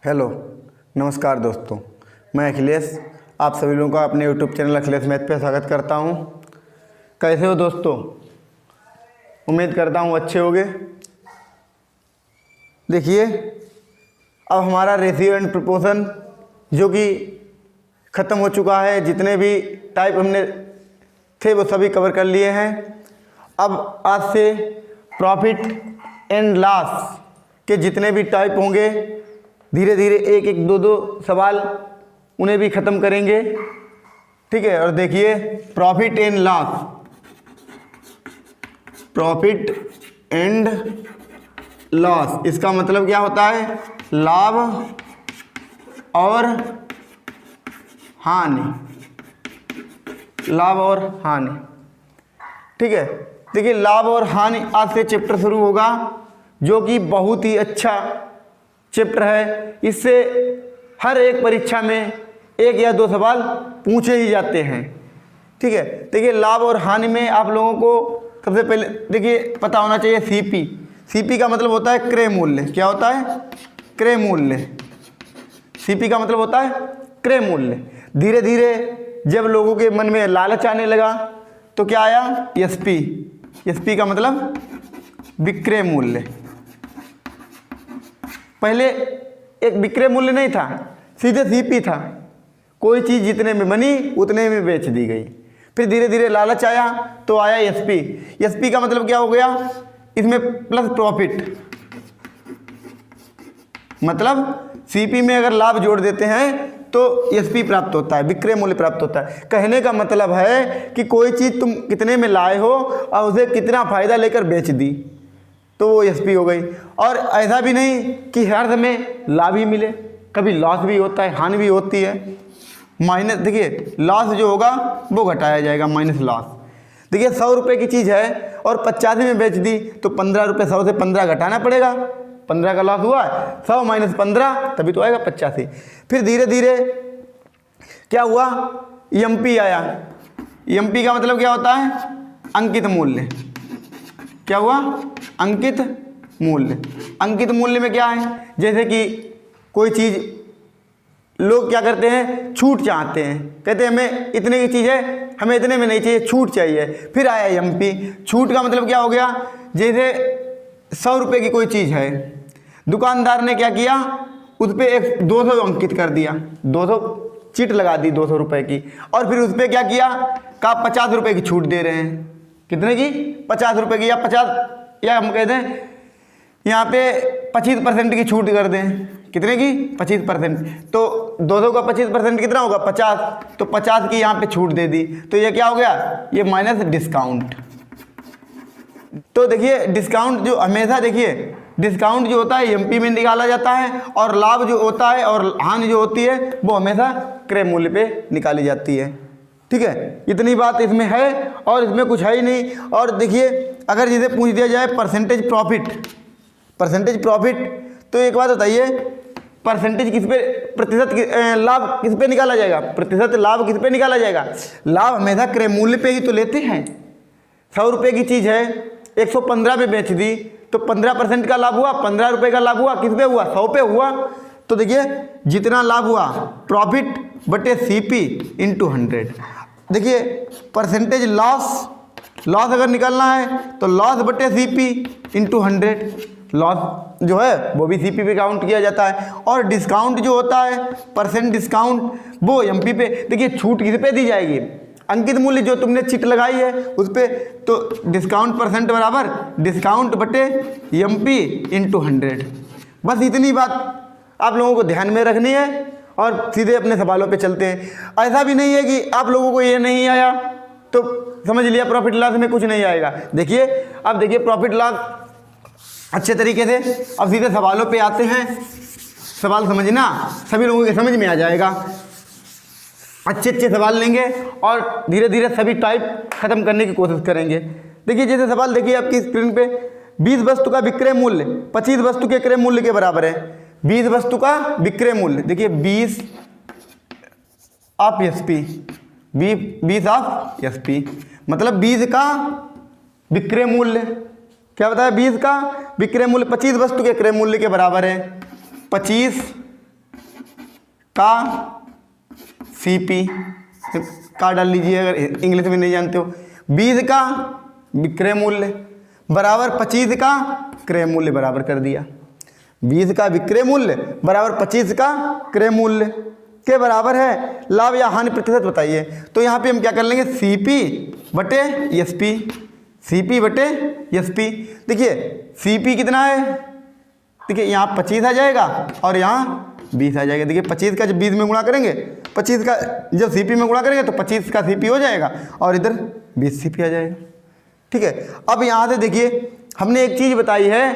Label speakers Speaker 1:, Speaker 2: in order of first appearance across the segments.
Speaker 1: Hello नमस्कार दोस्तों, मैं अखिलेश आप सभी लोगों का अपने यूट्यूब चैनल अखिलेश मैथ पे स्वागत करता हूं। कैसे हो दोस्तों? उम्मीद करता हूं अच्छे होंगे। देखिए, अब हमारा रेशियो एंड प्रोपोर्शन जो कि ख़त्म हो चुका है, जितने भी टाइप हमने थे वो सभी कवर कर लिए हैं। अब आज से प्रॉफिट एंड लॉस के जितने भी टाइप होंगे, धीरे धीरे एक एक दो दो सवाल उन्हें भी ख़त्म करेंगे। ठीक है, और देखिए profit and loss, profit and loss इसका मतलब क्या होता है? लाभ और हानि, लाभ और हानि। ठीक है, देखिए लाभ और हानि आज से चैप्टर शुरू होगा, जो कि बहुत ही अच्छा चैप्टर है। इससे हर एक परीक्षा में एक या दो सवाल पूछे ही जाते हैं। ठीक है, देखिए लाभ और हानि में आप लोगों को सबसे पहले देखिए पता होना चाहिए सीपी। सीपी का मतलब होता है क्रय मूल्य। क्या होता है? क्रय मूल्य। सीपी का मतलब होता है क्रय मूल्य। धीरे धीरे जब लोगों के मन में लालच आने लगा तो क्या आया? एसपी। एसपी का मतलब विक्रय मूल्य। पहले एक विक्रय मूल्य नहीं था, सीधे सीपी था। कोई चीज़ जितने में बनी उतने में बेच दी गई। फिर धीरे धीरे लालच आया तो आया एसपी। एसपी का मतलब क्या हो गया? इसमें प्लस प्रॉफिट, मतलब सीपी में अगर लाभ जोड़ देते हैं तो एसपी प्राप्त होता है, विक्रय मूल्य प्राप्त होता है। कहने का मतलब है कि कोई चीज़ तुम कितने में लाए हो और उसे कितना फ़ायदा लेकर बेच दी तो वो एसपी हो गई। और ऐसा भी नहीं कि हर समय लाभ ही मिले, कभी लॉस भी होता है, हानि भी होती है। माइनस, देखिए लॉस जो होगा वो घटाया जाएगा, माइनस लॉस। देखिए 100 रुपये की चीज़ है और 85 में बेच दी तो 15 रुपये 100 से 15 घटाना पड़ेगा। 15 का लॉस हुआ, 100 माइनस 15 तभी तो आएगा 85। फिर धीरे धीरे क्या हुआ? एमपी आया। एमपी का मतलब क्या होता है? अंकित मूल्य। क्या हुआ? अंकित मूल्य। अंकित मूल्य में क्या है? जैसे कि कोई चीज़ लोग क्या करते हैं? छूट चाहते हैं, कहते हैं हमें इतने की चीज़ है, हमें इतने में नहीं चाहिए, छूट चाहिए। फिर आया एमपी। छूट का मतलब क्या हो गया? जैसे 100 रुपये की कोई चीज़ है, दुकानदार ने क्या किया? उस पर एक 200 अंकित कर दिया, 200 चिट लगा दी 200 रुपये की। और फिर उस पर क्या किया? का 50 रुपये की छूट दे रहे हैं। कितने की? 50 रुपये की, या 50, या हम कहते हैं यहाँ पे 25% की छूट कर दें। कितने की? 25%। तो 200 का 25% कितना होगा? 50। तो 50 की यहाँ पे छूट दे दी तो ये क्या हो गया? ये माइनस डिस्काउंट। तो देखिए डिस्काउंट जो हमेशा, देखिए डिस्काउंट जो होता है एमपी में निकाला जाता है, और लाभ जो होता है और हानि जो होती है वो हमेशा क्रय मूल्य पे निकाली जाती है। ठीक है, इतनी बात इसमें है और इसमें कुछ है ही नहीं। और देखिए अगर जिसे पूछ दिया जाए परसेंटेज प्रॉफिट, परसेंटेज प्रॉफिट, तो एक बात बताइए, परसेंटेज किस पे, प्रतिशत लाभ किस पे निकाला जाएगा? प्रतिशत लाभ किस पे निकाला जाएगा? लाभ हमेशा क्रय मूल्य पे ही तो लेते हैं। 100 रुपये की चीज़ है, 115 में बेच दी तो 15% का लाभ हुआ, 15 रुपये का लाभ हुआ। किस पे हुआ? 100 पे हुआ। तो देखिए जितना लाभ हुआ प्रॉफिट बटे सीपी इंटू 100। देखिए परसेंटेज लॉस, लॉस अगर निकालना है तो लॉस बटे सीपी इंटू 100। लॉस जो है वो भी सीपी पे काउंट किया जाता है। और डिस्काउंट जो होता है, परसेंट डिस्काउंट, वो एमपी पे। देखिए छूट किस पे दी जाएगी? अंकित मूल्य जो तुमने चिट लगाई है उस पर, तो डिस्काउंट परसेंट बराबर डिस्काउंट बटे एमपी इंटू 100। बस इतनी बात आप लोगों को ध्यान में रखनी है और सीधे अपने सवालों पे चलते हैं। ऐसा भी नहीं है कि आप लोगों को ये नहीं आया तो समझ लिया प्रॉफिट लॉस में कुछ नहीं आएगा। देखिए अब देखिए प्रॉफिट लॉस अच्छे तरीके से, अब सीधे सवालों पे आते हैं। सवाल समझना सभी लोगों के समझ में आ जाएगा। अच्छे अच्छे सवाल लेंगे और धीरे धीरे सभी टाइप खत्म करने की कोशिश करेंगे। देखिए जैसे सवाल देखिए आपकी स्क्रीन पे, 20 वस्तु का विक्रय मूल्य 25 वस्तु के क्रय मूल्य के बराबर है। 20 वस्तु का विक्रय मूल्य, देखिए 20 ऑफ एसपी, 20 ऑफ एसपी मतलब 20 का विक्रय मूल्य। क्या बताया? 20 का विक्रय मूल्य 25 वस्तु के क्रय मूल्य के बराबर है। 25 का सीपी का डाल लीजिए अगर इंग्लिश में नहीं जानते हो। 20 का विक्रय मूल्य बराबर 25 का क्रय मूल्य बराबर कर दिया। 20 का विक्रय मूल्य बराबर 25 का क्रय मूल्य के बराबर है। लाभ या हानि प्रतिशत बताइए। तो यहाँ पे हम क्या कर लेंगे, सीपी बटे एसपी, सीपी बटे एसपी। देखिए सीपी कितना है, देखिए यहाँ 25 आ जाएगा और यहाँ 20 आ जाएगा। देखिए 25 का जब 20 में गुणा करेंगे, 25 का जब सीपी में गुणा करेंगे तो 25 का सीपी हो जाएगा और इधर 20 सीपी आ जाएगा। ठीक है, अब यहाँ से देखिए हमने एक चीज़ बताई है,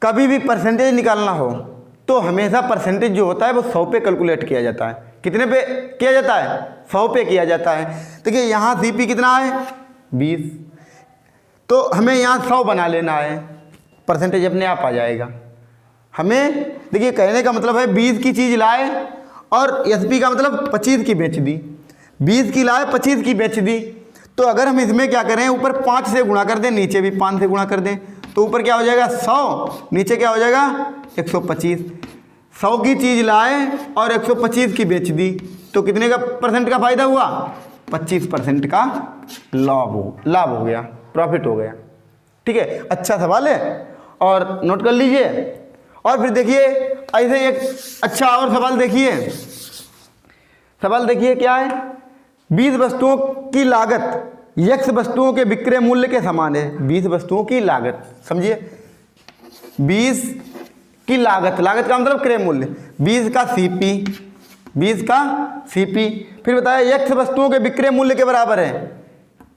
Speaker 1: कभी भी परसेंटेज निकालना हो तो हमेशा परसेंटेज जो होता है वो 100 पे कैलकुलेट किया जाता है। कितने पे किया जाता है, 100 पे किया जाता है। देखिए यहाँ सीपी कितना है 20, तो हमें यहाँ 100 बना लेना है, परसेंटेज अपने आप आ जाएगा। हमें देखिए कहने का मतलब है 20 की चीज़ लाए और एसपी का मतलब 25 की बेच दी, 20 की लाए 25 की बेच दी। तो अगर हम इसमें क्या करें, ऊपर 5 से गुणा कर दें, नीचे भी 5 से गुणा कर दें, तो ऊपर क्या हो जाएगा 100, नीचे क्या हो जाएगा 125। 100 की चीज़ लाए और 125 की बेच दी, तो कितने का परसेंट का फ़ायदा हुआ, 25% का लाभ हो गया, प्रॉफिट हो गया। ठीक है, अच्छा सवाल है और नोट कर लीजिए। और फिर देखिए ऐसे एक अच्छा और सवाल देखिए, सवाल देखिए क्या है, 20 वस्तुओं की लागत x वस्तुओं के विक्रय मूल्य के समान है। 20 वस्तुओं की लागत, समझिए 20 की लागत, लागत का मतलब क्रय मूल्य, 20 का सीपी, 20 का सीपी। फिर बताया x वस्तुओं के विक्रय मूल्य के बराबर है,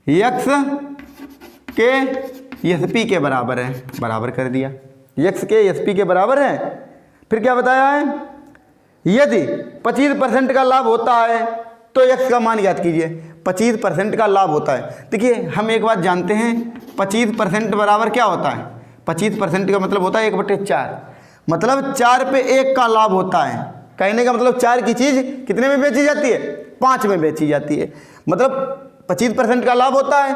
Speaker 1: x के एसपी के बराबर है, बराबर कर दिया, x के एसपी के बराबर है। फिर क्या बताया है, यदि 25% का लाभ होता है तो x का मान ज्ञात कीजिए। 25% का लाभ होता है, देखिए हम एक बात जानते हैं, 25% बराबर क्या होता है, 25% का मतलब होता है 1/4, मतलब 4 पे 1 का लाभ होता है। कहने का मतलब 4 की चीज़ कितने में बेची जाती है, 5 में बेची जाती है, मतलब 25% का लाभ होता है।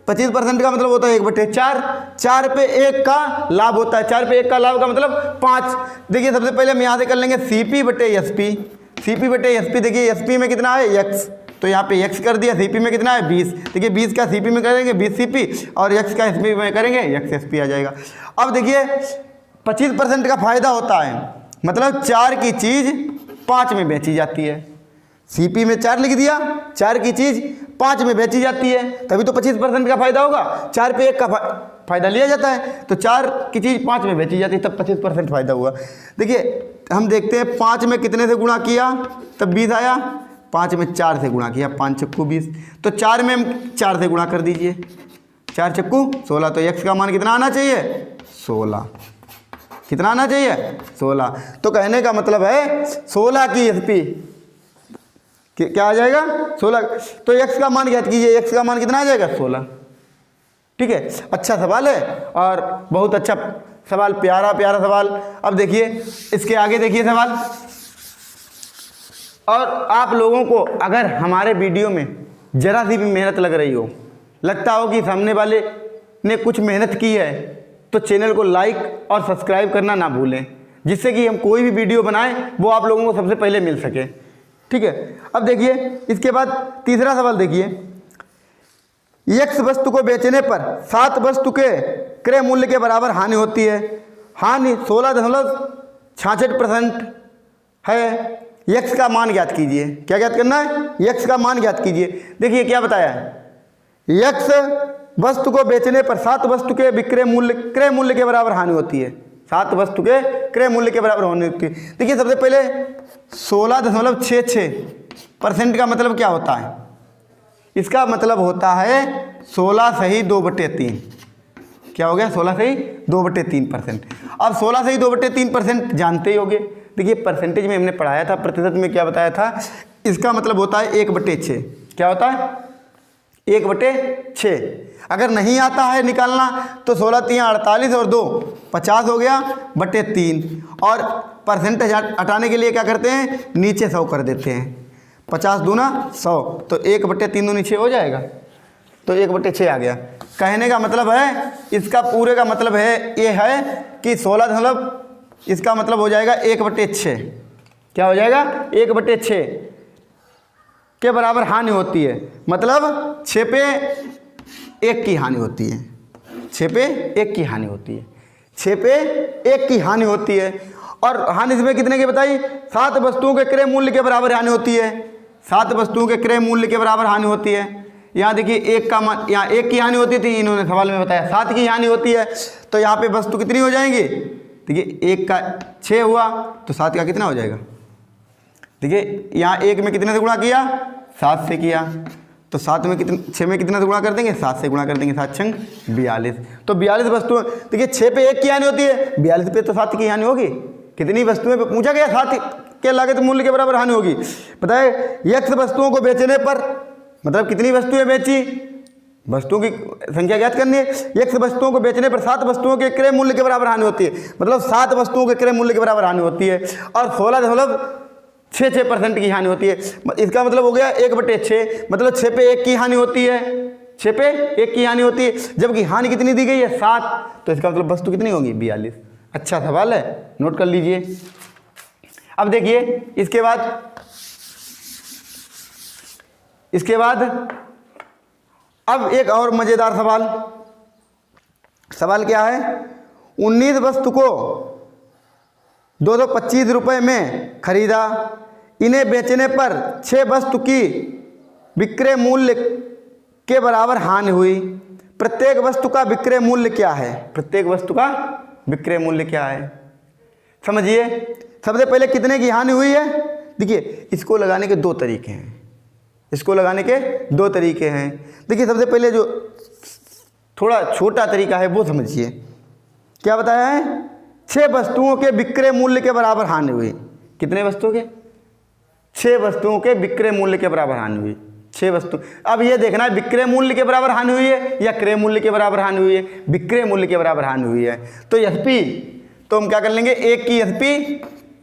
Speaker 1: 25% का मतलब होता है 1/4, 4 पे 1 का लाभ होता है, 4 पे 1 का लाभ का मतलब 5। देखिए सबसे पहले हम यहाँ से कर लेंगे सीपी बटे एसपी, सीपी बटे एसपी। देखिए एसपी में कितना है x, तो यहाँ पे x कर दिया, सीपी में कितना है 20, देखिए 20 का सीपी में करेंगे 20 सीपी और x का एसपी में करेंगे x एसपी आ जाएगा। अब देखिए 25% का फायदा होता है, मतलब 4 की चीज़ 5 में बेची जाती है। सीपी में 4 लिख दिया, 4 की चीज़ 5 में बेची जाती है, तभी तो 25% का फायदा होगा। 4 पे 1 का फायदा लिया जाता है, तो 4 की चीज़ 5 में बेची जाती है, तब 25% फायदा हुआ। देखिए हम देखते हैं 5 में कितने से गुणा किया तब 20 आया, 5 में 4 से गुणा किया, 5 चक्कू 20, तो 4 में हम 4 से गुणा कर दीजिए, 4 चक्कू 16, तो x का मान कितना आना चाहिए 16, कितना आना चाहिए 16। तो कहने का मतलब है 16 की एसपी क्या आ जाएगा 16, तो x का मान ज्ञात कीजिए, x का मान कितना आ जाएगा 16। ठीक है, अच्छा सवाल है और बहुत अच्छा सवाल, प्यारा प्यारा सवाल। अब देखिए इसके आगे देखिए सवाल, और आप लोगों को अगर हमारे वीडियो में जरा सी भी मेहनत लग रही हो, लगता हो कि सामने वाले ने कुछ मेहनत की है, तो चैनल को लाइक और सब्सक्राइब करना ना भूलें, जिससे कि हम कोई भी वीडियो बनाएं वो आप लोगों को सबसे पहले मिल सके। ठीक है, अब देखिए इसके बाद तीसरा सवाल देखिए, x वस्तु को बेचने पर 7 वस्तु के क्रय मूल्य के बराबर हानि होती है। हानि 16.66% है। x का मान ज्ञात कीजिए, क्या ज्ञात करना है, x का मान ज्ञात कीजिए। देखिए क्या बताया है, x वस्तु को बेचने पर 7 वस्तु के क्रय मूल्य के बराबर हानि होती है, 7 वस्तु के क्रय मूल्य के बराबर हानि होती है। देखिए सबसे पहले 16.66% का मतलब क्या होता है, इसका मतलब होता है 16 सही 2/3, क्या हो गया 16 सही 2/3%। अब 16 सही 2/3% जानते ही होंगे। देखिए परसेंटेज में हमने पढ़ाया था, प्रतिशत में क्या बताया था, इसका मतलब होता है 1/6, क्या होता है 1/6। अगर नहीं आता है निकालना तो 16 3 48 और 2 50 हो गया बटे 3, और परसेंटेज हटाने के लिए क्या करते हैं, नीचे 100 कर देते हैं, 50 दूना 100, तो 1/3 दूनी 6 हो जाएगा, तो 1/6 आ गया। कहने का मतलब है, इसका पूरे का मतलब है ये है कि 16 इसका मतलब हो जाएगा 1/6, क्या हो जाएगा, 1/6 के बराबर हानि होती है, मतलब 6 पे 1 की हानि होती है, 6 पे 1 की हानि होती है, 6 पे 1 की हानि होती है। और हानि इसमें कितने की बताई, 7 वस्तुओं के क्रय मूल्य के बराबर हानि होती है, 7 वस्तुओं के क्रय मूल्य के बराबर हानि होती है। यहाँ देखिए 1 का मान, यहाँ 1 की हानि होती थी, इन्होंने सवाल में बताया 7 की हानि होती है, तो यहाँ पे वस्तु कितनी हो जाएंगी, देखिए 1 का 6 हुआ तो 7 का कितना हो जाएगा, देखिए यहाँ 1 में कितने से गुणा किया, 7 से किया, तो 7 में कितने, 6 में कितने से गुणा कर देंगे, 7 से गुणा कर देंगे, 7 छंग 42। तो 42 वस्तुएं, देखिए 6 पे 1 की हानि होती है, 42 पे तो 7 की हानि होगी। कितनी वस्तुएं पे पूछा गया, 7 के लागत मूल्य के बराबर हानि होगी। बताए x वस्तुओं को बेचने पर, मतलब कितनी वस्तुएं बेची, वस्तुओं की संख्या ज्ञात करनी है। x वस्तुओं को बेचने पर 7 वस्तुओं के क्रय मूल्य के बराबर हानि होती है, मतलब 7 वस्तुओं के क्रय मूल्य के बराबर हानि होती है, और 16.66% की हानि होती है। इसका मतलब हो गया 1/6, मतलब 6 पे 1 की हानि होती है, 6 पे 1 की हानि होती है, जबकि हानि कितनी दी गई है, 7, तो इसका मतलब वस्तु कितनी होगी, 42। अच्छा सवाल है, नोट कर लीजिए। अब देखिए इसके बाद अब एक और मजेदार सवाल क्या है, 19 वस्तु को 225 रुपये में खरीदा, इन्हें बेचने पर 6 वस्तु की विक्रय मूल्य के बराबर हानि हुई, प्रत्येक वस्तु का विक्रय मूल्य क्या है, प्रत्येक वस्तु का विक्रय मूल्य क्या है, समझिए। सबसे पहले कितने की हानि हुई है, देखिए इसको लगाने के 2 तरीके हैं, इसको लगाने के 2 तरीके हैं। देखिए सबसे पहले जो थोड़ा छोटा तरीका है वो समझिए, क्या बताया है, 6 वस्तुओं के विक्रय मूल्य के बराबर हानि हुई, कितने वस्तुओं के, 6 वस्तुओं के विक्रय मूल्य के बराबर हानि हुई, 6 वस्तु। अब ये देखना है विक्रय मूल्य के बराबर हानि हुई है या क्रय मूल्य के बराबर हानि हुई है, विक्रय मूल्य के बराबर हानि हुई है। तो एसपी, तो हम क्या कर लेंगे, 1 की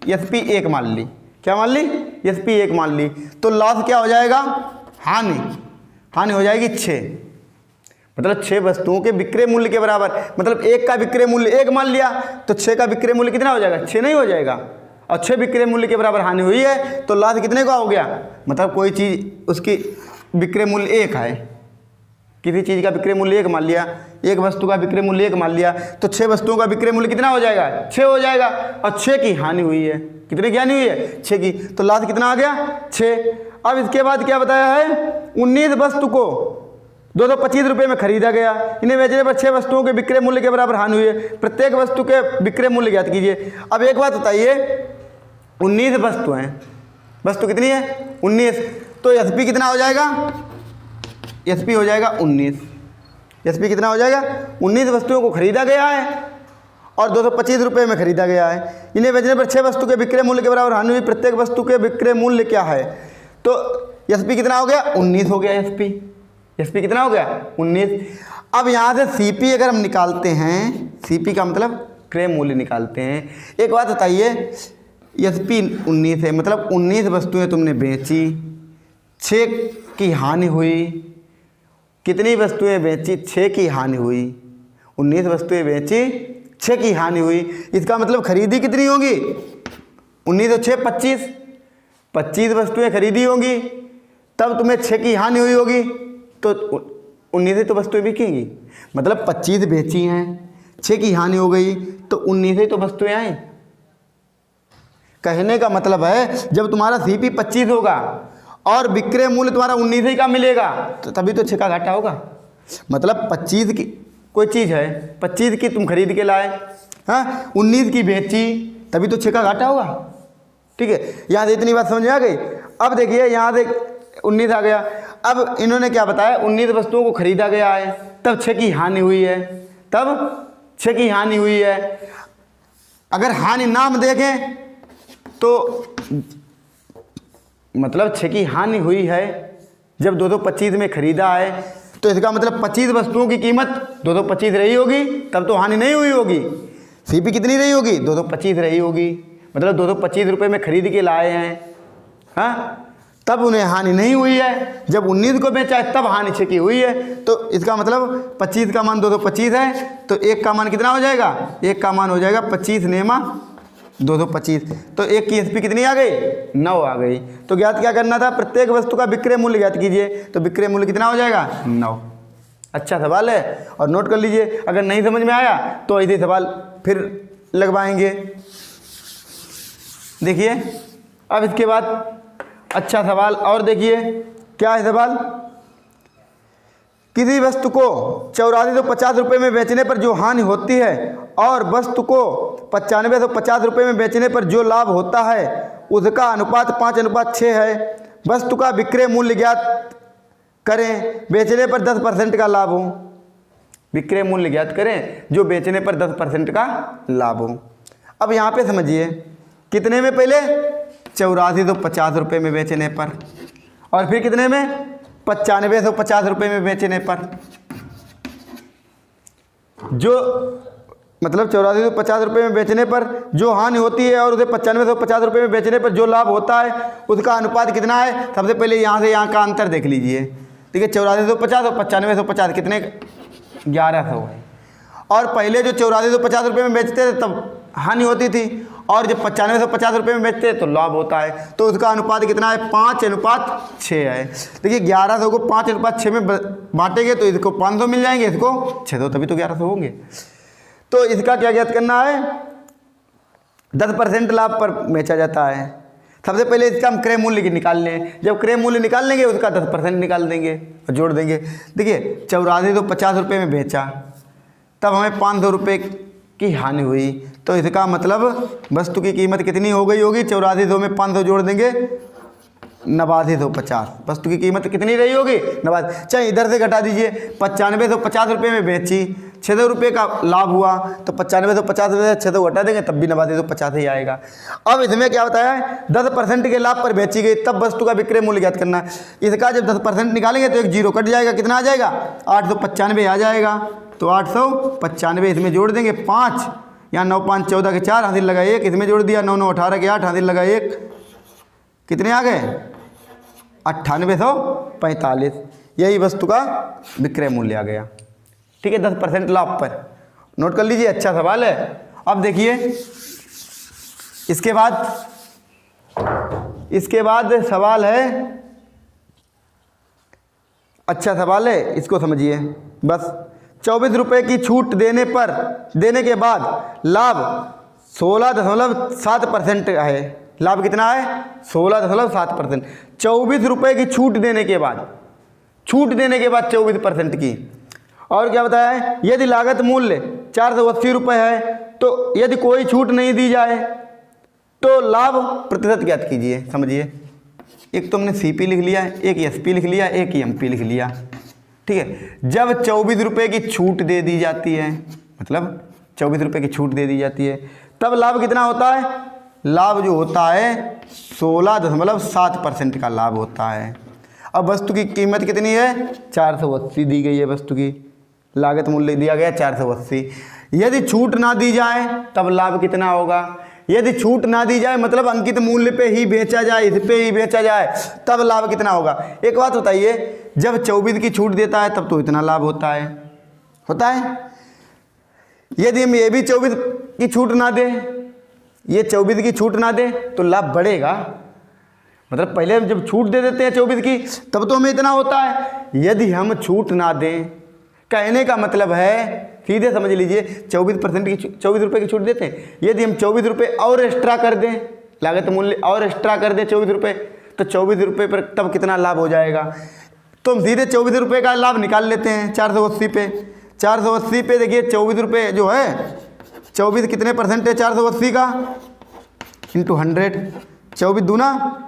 Speaker 1: एसपी 1 मान ली, क्या मान ली, एसपी 1 मान ली, तो लॉस क्या हो जाएगा, हानि हो जाएगी 6, मतलब 6 वस्तुओं के विक्रय मूल्य के बराबर, मतलब 1 का विक्रय मूल्य 1 मान लिया तो 6 का विक्रय मूल्य कितना हो जाएगा, 6 नहीं हो जाएगा, और 6 विक्रय मूल्य के बराबर हानि हुई है, तो लाभ कितने का हो गया, मतलब कोई चीज़ उसकी विक्रय मूल्य 1 है, किसी चीज़ का विक्रय मूल्य 1 मान लिया, एक वस्तु का विक्रय मूल्य 1 मान लिया, तो 6 वस्तुओं का विक्रय मूल्य कितना हो जाएगा, 6 हो जाएगा, और 6 की हानि हुई है, कितने की हानि हुई है, 6 की, तो लाभ कितना आ गया, 6। अब इसके बाद क्या बताया है, 19 वस्तु को 225 रुपये में खरीदा गया, इन्हें बेचने पर 6 वस्तुओं के विक्रय मूल्य के बराबर हानि हुई है, प्रत्येक वस्तु के विक्रय मूल्य ज्ञात कीजिए। अब एक बात बताइए, 19 वस्तु हैं, वस्तु कितनी है, 19, तो एसपी कितना हो जाएगा, एसपी हो जाएगा 19, एसपी कितना हो जाएगा, 19 वस्तुओं को खरीदा गया है और 225 रुपये में खरीदा गया है, इन्हें बेचने पर 6 वस्तु के विक्रय मूल्य के बराबर हानि हुई, प्रत्येक वस्तु के विक्रय मूल्य क्या है, तो एसपी कितना हो गया, 19 हो गया, एसपी कितना हो गया, 19। अब यहाँ से सीपी अगर हम निकालते हैं, सीपी का मतलब क्रय मूल्य निकालते हैं। एक बात बताइए, एसपी 19 है, मतलब 19 वस्तुएं तुमने बेची, 6 की हानि हुई, कितनी वस्तुएं बेची, 6 की हानि हुई, 19 वस्तुएं बेची, 6 की हानि हुई, इसका मतलब खरीदी कितनी होगी, 19 और 6 25 वस्तुएं खरीदी होंगी, तब तुम्हें 6 की हानि हुई होगी, तो 19 ही तो वस्तुएं बिकेंगी, मतलब 25 बेची हैं, 6 की हानि हो गई, तो 19 ही तो वस्तुएं आई। कहने का मतलब है जब तुम्हारा सीपी 25 होगा और विक्रय मूल्य तुम्हारा 19 ही का मिलेगा, तो तभी तो 6 का घाटा होगा। मतलब 25 की कोई चीज़ है, 25 की तुम खरीद के लाए, हाँ, 19 की बेची, तभी तो 6 का घाटा होगा। ठीक है, यहाँ से इतनी बात समझ में आ गई। अब देखिए यहाँ से 19 आ गया, अब इन्होंने क्या बताया, 19 वस्तुओं को खरीदा गया है, तब 6 की हानि हुई है, तब 6 की हानि हुई है। अगर हानि नाम देखें तो मतलब 6 की हानि हुई है जब 225 में खरीदा है, तो इसका मतलब 25 वस्तुओं की कीमत 225 रही होगी, तब तो हानि नहीं हुई होगी। सीपी कितनी रही होगी, 225 रही होगी, मतलब 225 रुपये में खरीद के लाए हैं, हाँ, तब उन्हें हानि नहीं हुई है। जब 19 को बेचा है तब हानि 6 की हुई है, तो इसका मतलब 25 का मान 225 है, तो 1 का मान कितना हो जाएगा, 1 का मान हो जाएगा 25 नेमा 225। तो एक की एसपी कितनी आ गई? 9 आ गई। तो ज्ञात क्या करना था? प्रत्येक वस्तु का विक्रय मूल्य ज्ञात कीजिए। तो विक्रय मूल्य कितना हो जाएगा? 9। अच्छा सवाल है और नोट कर लीजिए। अगर नहीं समझ में आया तो ऐसे सवाल फिर लगवाएंगे। देखिए अब इसके बाद अच्छा सवाल और देखिए क्या है सवाल। किसी वस्तु को 8450 रुपये में बेचने पर जो हानि होती है और वस्तु को 9550 रुपये में बेचने पर जो लाभ होता है उसका अनुपात 5:6 है। वस्तु का विक्रय मूल्य ज्ञात करें, बेचने पर 10% का लाभ हो। विक्रय मूल्य ज्ञात करें जो बेचने पर 10% का लाभ हो। अब यहाँ पे समझिए कितने में? पहले 8450 रुपये में बेचने पर, और फिर कितने में? 9550 रुपये में बेचने पर। जो मतलब 8450 रुपये में बेचने पर जो हानि होती है और उसे 9550 रुपये में बेचने पर जो लाभ होता है उसका अनुपात कितना है? सबसे पहले यहाँ से यहाँ का अंतर देख लीजिए। ठीक है, 8450 और 9550 कितने? 1100। और पहले जो 8450 रुपये में बेचते थे तब हानि होती थी, और जब 9550 रुपये में बेचते हैं तो लाभ होता है। तो उसका अनुपात कितना है? 5:6 है। देखिए 1100 को 5:6 में बांटेंगे तो इसको 500 मिल जाएंगे, इसको 600, तभी तो 1100 होंगे। तो इसका क्या ज्ञात करना है? 10% लाभ पर बेचा जाता है। सबसे पहले इसका हम क्रय मूल्य निकाल लें। जब क्रय मूल्य निकाल लेंगे उसका 10% निकाल देंगे और जोड़ देंगे। देखिए 8450 रुपये में बेचा, तब हमें 500 रुपये की हानि हुई। तो इसका मतलब वस्तु की कीमत कितनी हो गई होगी? 8400 में 500 जोड़ देंगे 8950। वस्तु की कीमत कितनी रही होगी? 89। चाहे इधर से घटा दीजिए। 9550 रुपये में बेची, 600 रुपये का लाभ हुआ, तो 9550 से 600 घटा देंगे तब भी 8950 ही आएगा। अब इसमें क्या बताया है? 10% के लाभ पर बेची गई तब वस्तु का विक्रय मूल्य ज्ञात करना है। इसका जब 10% निकालेंगे तो एक जीरो कट जाएगा। कितना आ जाएगा? 895 आ जाएगा। तो 895 इसमें जोड़ देंगे 5, यहाँ 9 5 14 के 4 हासिल लगा 1, इसमें जोड़ दिया 9 9 18 के 8 हासिल लगा 1, कितने आ गए? 9845। यही वस्तु का विक्रय मूल्य आ गया। ठीक है, 10% लाभ पर। नोट कर लीजिए, अच्छा सवाल है। अब देखिए इसके बाद सवाल है, अच्छा सवाल है, इसको समझिए बस। 24 रुपये की छूट देने के बाद लाभ 16.7% है। लाभ कितना है? 16.7%। 24 रुपये की छूट देने के बाद 24% की। और क्या बताया है? यदि लागत मूल्य 480 रुपये है तो यदि कोई छूट नहीं दी जाए तो लाभ प्रतिशत ज्ञात कीजिए। समझिए, एक तो हमने सीपी लिख लिया, एक एसपी लिख लिया, एक एमपी लिख लिया। ठीक है, जब 24 रुपये की छूट दे दी जाती है, मतलब 24 रुपये की छूट दे दी जाती है, तब लाभ कितना होता है? लाभ जो होता है 16.7% का लाभ होता है। अब वस्तु की कीमत कितनी है? 480 दी गई है। वस्तु की लागत मूल्य दिया गया 480। यदि छूट ना दी जाए तब लाभ कितना होगा? यदि छूट ना दी जाए मतलब अंकित मूल्य पे ही बेचा जाए, इस पे ही बेचा जाए, तब लाभ कितना होगा? एक बात बताइए, जब 24 की छूट देता है तब तो इतना लाभ होता है। यदि हम ये भी 24 की छूट ना दें, ये 24 की छूट ना दें तो लाभ बढ़ेगा। मतलब पहले हम जब छूट दे देते हैं 24 की तब तो हमें इतना होता है। यदि हम छूट ना दें, कहने का मतलब है, सीधे समझ लीजिए, 24 रुपये की छूट देते हैं। यदि हम 24 रुपये और एक्स्ट्रा कर दें, लागत मूल्य और एक्स्ट्रा कर दें 24 रुपये, तो 24 रुपये पर तब कितना लाभ हो जाएगा? तो हम सीधे 24 रुपये का लाभ निकाल लेते हैं 480 पे। 480 पे देखिए 24 रुपये जो है, 24 कितने परसेंट है 480 का? इंटू 100। 24 दूना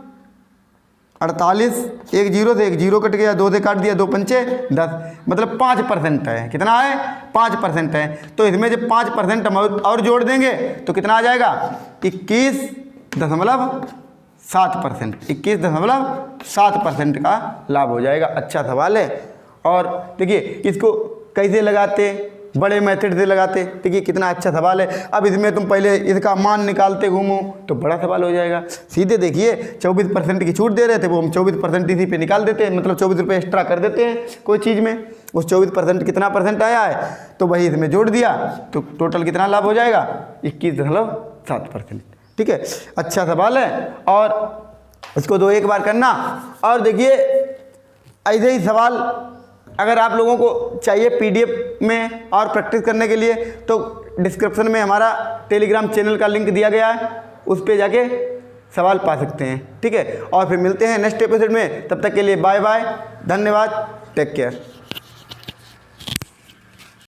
Speaker 1: 48, एक जीरो से एक जीरो कट गया, 2 से काट दिया, 2 पंचे 10, मतलब 5% है। कितना है? 5% है। तो इसमें जब 5% हम और जोड़ देंगे तो कितना आ जाएगा? 21.7%। 21.7% का लाभ हो जाएगा। अच्छा सवाल है। और देखिए इसको कैसे लगाते? बड़े मेथड से लगाते। देखिए कितना अच्छा सवाल है। अब इसमें तुम पहले इसका मान निकालते घूमो तो बड़ा सवाल हो जाएगा। सीधे देखिए 24% की छूट दे रहे थे, वो हम 24% इसी पे निकाल देते हैं, मतलब 24 रुपये एक्स्ट्रा कर देते हैं कोई चीज़ में। उस 24% कितना परसेंट आया है तो वही इसमें जोड़ दिया, तो टोटल कितना लाभ हो जाएगा? 21.7%। ठीक है, अच्छा सवाल है और इसको 2-1 बार करना। और देखिए ऐसे ही सवाल अगर आप लोगों को चाहिए पीडीएफ में और प्रैक्टिस करने के लिए तो डिस्क्रिप्शन में हमारा टेलीग्राम चैनल का लिंक दिया गया है, उस पे जाके सवाल पा सकते हैं। ठीक है, और फिर मिलते हैं नेक्स्ट एपिसोड में, तब तक के लिए बाय बाय, धन्यवाद, टेक केयर।